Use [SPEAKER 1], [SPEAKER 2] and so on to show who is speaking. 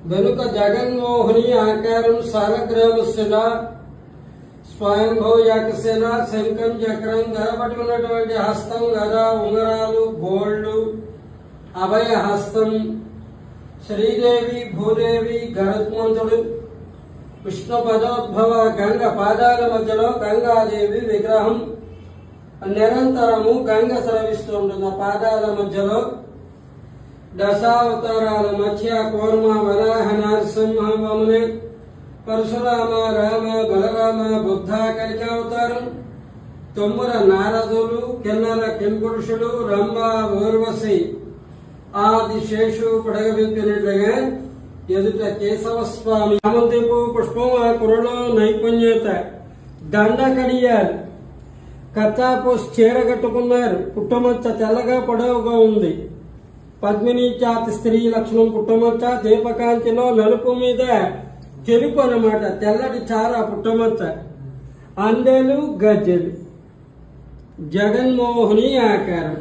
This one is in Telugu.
[SPEAKER 1] వెనుక జగన్మోహిని ఆకారం సాలగ్రామశిల స్వయంభూ యాకశిల శంఖం చక్రం గరపట్టుకున్నటువంటి హస్తం గద ఉంగరాలు గోల్డ్ అభయ హస్తం శ్రీదేవి భూదేవి గరుత్మంతుడు విష్ణు పదోద్భవ గంగ పాదాల మధ్యలో గంగాదేవి విగ్రహం నిరంతరము గంగ స్రవిస్తుంటుంది. పాదాల మధ్యలో దశావతారాల మధ్య కూర్మ వరాహ నరసింహ వమునే పరశురామ రామ బలరామ బుద్ధ కలికావతారం తొమ్ముర నారదులు కిన్నర కింపురుషుడు రంభ ఊర్వశి ఆదిశేషు పడగబెట్టినట్లుగా ఎదుట కేశవస్వామి చామంతిపు పుష్పం ఆ కురలో నైపుణ్యత దండ కడియారు కత్తాపు చీర కట్టుకున్నారు. పుట్టమచ్చ తెల్లగా పొడవుగా ఉంది. పద్మిని జాతి స్త్రీ లక్షణం పుట్టమచ్చ దీపకాంతిలో నలుపు మీద తెలుపు అన్నమాట. తెల్లటి చార పుట్టమచ్చ అందెలు గజ్జెలు జగన్మోహిని ఆకారం.